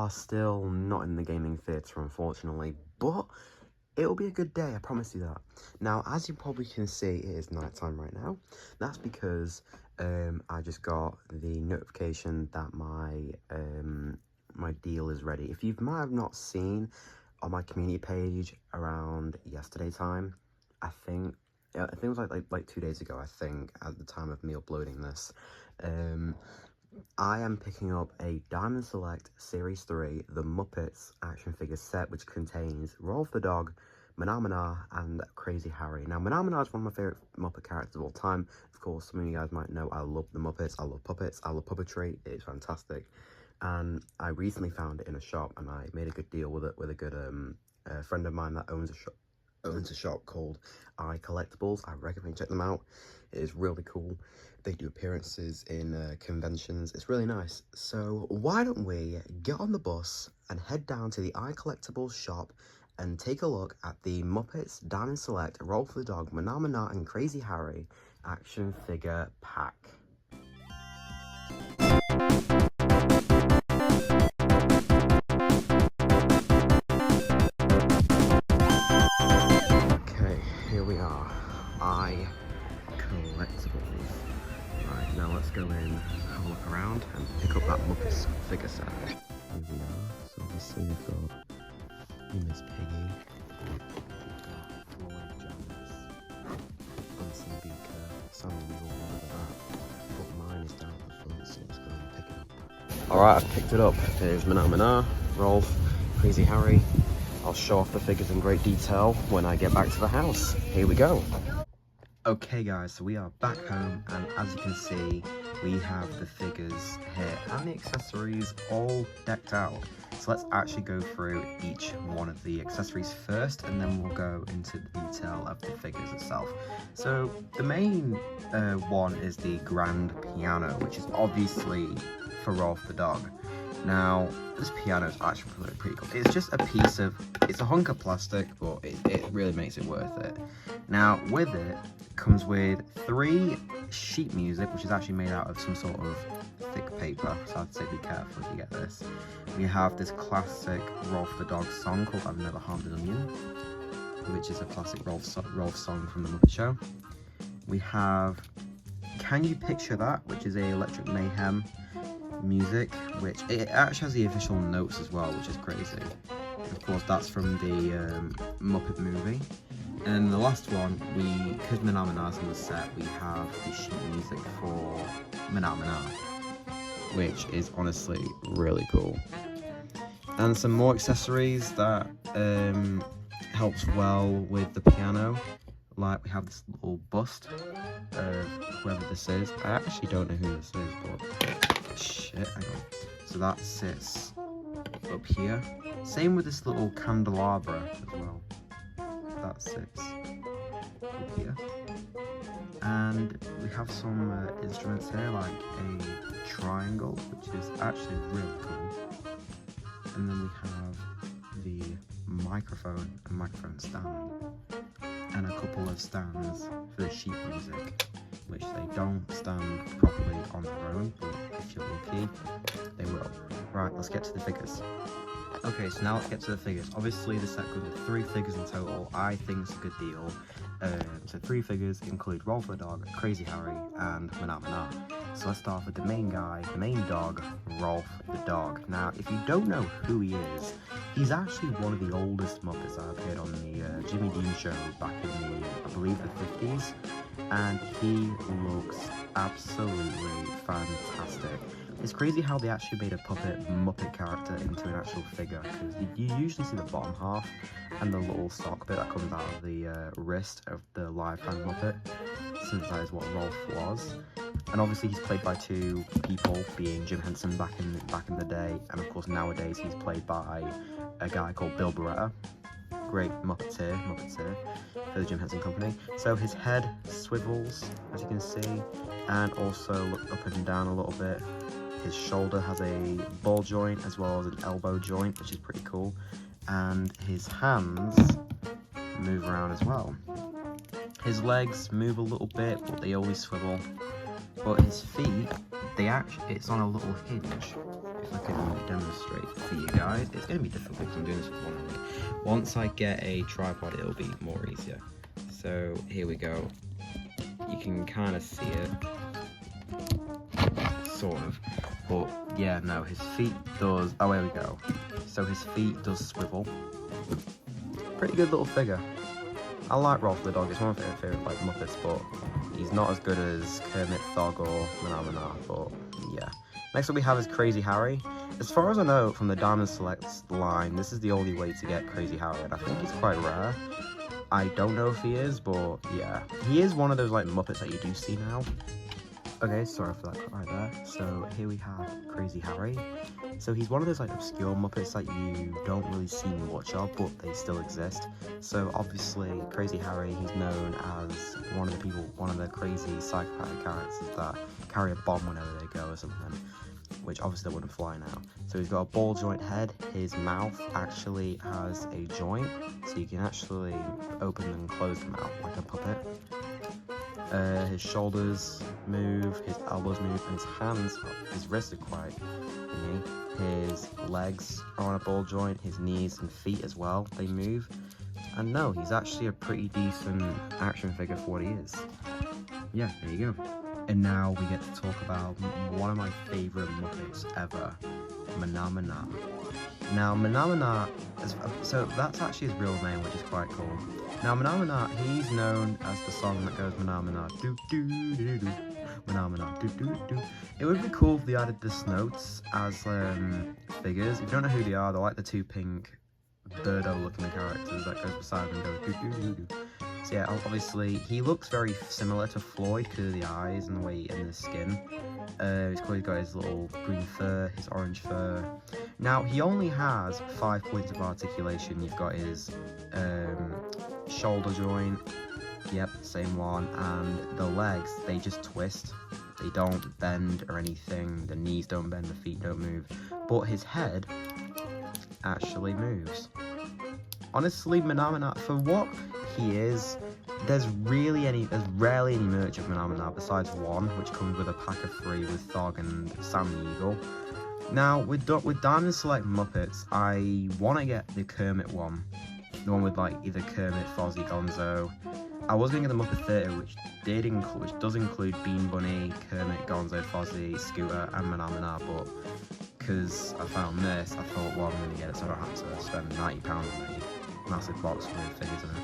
are still not in the gaming theatre, unfortunately, but it'll be a good day, I promise you that. Now, as you probably can see, it is nighttime right now. That's because I just got the notification that my deal is ready. If you might have not seen on my community page around yesterday time, I think it was like 2 days ago, I think, at the time of me uploading this. I am picking up a Diamond Select Series 3, the Muppets action figure set, which contains Rowlf the Dog, Mahna Mahna, and Crazy Harry. Now, Mahna Mahna is one of my favourite Muppet characters of all time. Of course, some of you guys might know I love the Muppets, I love puppets, I love puppetry, it's fantastic. And I recently found it in a shop, and I made a good deal with it with a good friend of mine that owns a shop called iCollectibles. I recommend check them out. It is really cool. They do appearances in conventions. It's really nice. So why don't we get on the bus and head down to the iCollectibles shop and take a look at the Muppets Diamond Select Rowlf the Dog, Mahna Mahna, and Crazy Harry action figure pack. Here we are, iCollectibles. Right, now let's go in, have a look around, and pick up that Muppets figure set. Here we are, so obviously we've got Miss Piggy, Floyd Janice, Bunsen Beaker, Sammy Mule, over that, but mine is down at the front, so let's go and pick it up. Alright, I've picked it up. Here's Mahna Mahna, Rowlf, Crazy Harry. I'll show off the figures in great detail when I get back to the house. Here we go. Okay guys, so we are back home, and as you can see, we have the figures here and the accessories all decked out. So let's actually go through each one of the accessories first, and then we'll go into the detail of the figures itself. So the main one is the grand piano, which is obviously for Rowlf the Dog. Now, this piano is actually pretty cool. It's just a piece of, it's a hunk of plastic, but it really makes it worth it. Now, with it, comes with 3 sheet music, which is actually made out of some sort of thick paper, so I'd say be careful if you get this. We have this classic Rowlf the Dog song called I've Never Harmed an Onion, which is a classic Rowlf song from the Muppet Show. We have Can You Picture That, which is a Electric Mayhem music, which it actually has the official notes as well, which is crazy. Of course, that's from the Muppet movie. And the last one, because Mahna Mahna's in the set, we have the sheet music for Mahna Mahna, which is honestly really cool. And some more accessories that helps well with the piano. Like, we have this little bust of whoever this is. I actually don't know who this is, but shit, hang on. So that sits up here. Same with this little candelabra as well. That sits up here. And we have some instruments here, like a triangle, which is actually really cool. And then we have the microphone and microphone stand, and a couple of stands for the sheet music, which they don't stand properly on their own, but if you're lucky, they will. Right, let's get to the figures. Okay, so now let's get to the figures. Obviously, the set comes with 3 figures in total. I think it's a good deal. So 3 figures include Rowlf the Dog, Crazy Harry, and Mahna Mahna. So let's start with the main guy, the main dog, Rowlf the Dog. Now, if you don't know who he is, he's actually one of the oldest Muppets that appeared on the Jimmy Dean show back in the, I believe, the 50s. And he looks absolutely fantastic. It's crazy how they actually made a Muppet character into an actual figure, because you usually see the bottom half and the little sock bit that comes out of the wrist of the live-hand Muppet, since that is what Rowlf was. And obviously he's played by 2 people, being Jim Henson back in the day, and of course nowadays he's played by a guy called Bill Beretta. Great Muppeteer for the Jim Henson Company. So his head swivels, as you can see, and also look up and down a little bit. His shoulder has a ball joint as well as an elbow joint, which is pretty cool. And his hands move around as well. His legs move a little bit, but they always swivel. But his feet, it's on a little hinge, if if I can demonstrate for you guys. It's going to be difficult because I'm doing this with one hand. Once I get a tripod, it'll be more easier. So here we go. You can kind of see it, sort of. But yeah, no, his feet does. Oh, here we go. So his feet does swivel. Pretty good little figure. I like Rowlf the Dog. It's one of my favourite like Muppets, but he's not as good as Kermit, Thog, or Mahna Mahna. But yeah. Next up we have is Crazy Harry. As far as I know from the Diamond Selects line, this is the only way to get Crazy Harry, and I think he's quite rare. I don't know if he is, but yeah. He is one of those like Muppets that you do see now. Okay, sorry for that cut right there. So here we have Crazy Harry. So he's one of those like obscure Muppets that you don't really see much of, but they still exist. So obviously Crazy Harry, he's known as one of the crazy psychopathic characters that carry a bomb whenever they go or something, which obviously they wouldn't fly now. So he's got a ball joint head. His mouth actually has a joint, so you can actually open and close the mouth like a puppet. His shoulders move, his elbows move, and his hands, his wrists are quite thingy. His legs are on a ball joint, his knees and feet as well, they move. And no, he's actually a pretty decent action figure for what he is. Yeah, there you go. And now we get to talk about one of my favourite Muppets ever, Mahna Mahna. Now, Mahna Mahna, so that's actually his real name, which is quite cool. Now, Mahna Mahna, he's known as the song that goes Mahna Mahna, do do do do, Mahna Mahna, do do do. It would be cool if they added the Snoats as figures. If you don't know who they are, they're like the two pink Birdo-looking characters that goes beside them and goes do do do do. So yeah, obviously he looks very similar to Floyd because of the eyes and the way and the skin. He's got his little green fur, his orange fur. Now he only has 5 points of articulation. You've got his shoulder joint, yep, same one, and the legs, they just twist. They don't bend or anything. The knees don't bend, the feet don't move, but his head actually moves. Honestly, Mahna Mahna, for what he is, there's rarely any merch of Mahna Mahna besides one, which comes with a pack of 3 with Thog and Sam the Eagle. Now, with Diamond Select Muppets, I want to get the Kermit one. The one with like either Kermit, Fozzie, Gonzo. I was going to get the Muppet Theatre, which does include Bean Bunny, Kermit, Gonzo, Fozzie, Scooter, and Mahna Mahna, but because I found this, I thought, well, I'm going to get it so I don't have to spend £90 on a massive box with figures in it.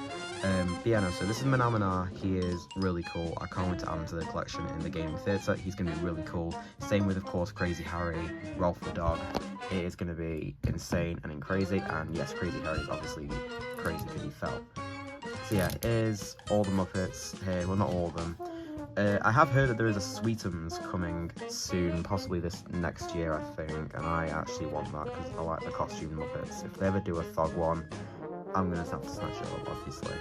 But yeah, no, so this is Mahna Mahna. He is really cool. I can't wait to add him to the collection in the gaming theatre. He's going to be really cool. Same with, of course, Crazy Harry, Rowlf the Dog. It is going to be insane and crazy. And yes, Crazy Harry is obviously crazy because he fell. So yeah, here's all the Muppets here. Well, not all of them. I have heard that there is a Sweetums coming soon, possibly this next year, I think. And I actually want that because I like the costume Muppets. If they ever do a Thog one, I'm going to have to snatch it up, obviously.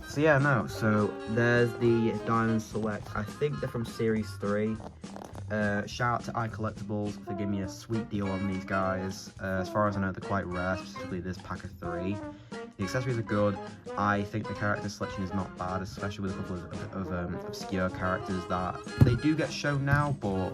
So yeah, no, so there's the Diamond Select. I think they're from Series 3. Shout out to iCollectibles for giving me a sweet deal on these guys. As far as I know, they're quite rare, specifically this pack of 3. The accessories are good. I think the character selection is not bad, especially with a couple of obscure characters that they do get shown now, but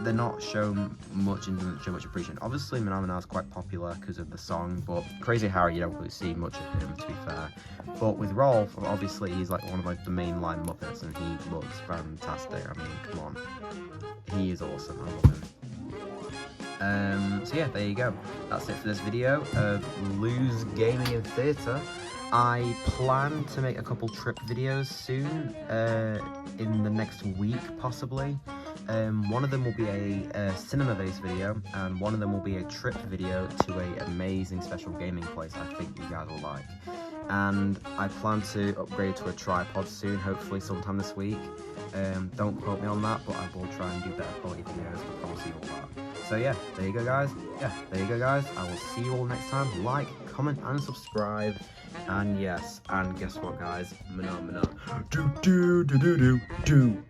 they're not shown much and don't show much appreciation. Obviously, Mahna Mahna is quite popular because of the song, but Crazy Harry, you don't really see much of him, to be fair. But with Rowlf, obviously, he's like one of like the mainline Muppets, and he looks fantastic. I mean, come on. He is awesome. I love him. So yeah, there you go. That's it for this video of Lou's Gaming and Theatre. I plan to make a couple trip videos soon, in the next week, possibly. One of them will be a cinema-based video, and one of them will be a trip video to an amazing special gaming place I think you guys will like. And I plan to upgrade to a tripod soon, hopefully sometime this week. Don't quote me on that, but I will try and do better quality videos, I promise you all that. So yeah, there you go guys. I will see you all next time. Like, comment, and subscribe. And yes, and guess what guys? Mahna Mahna. Do do do do do do.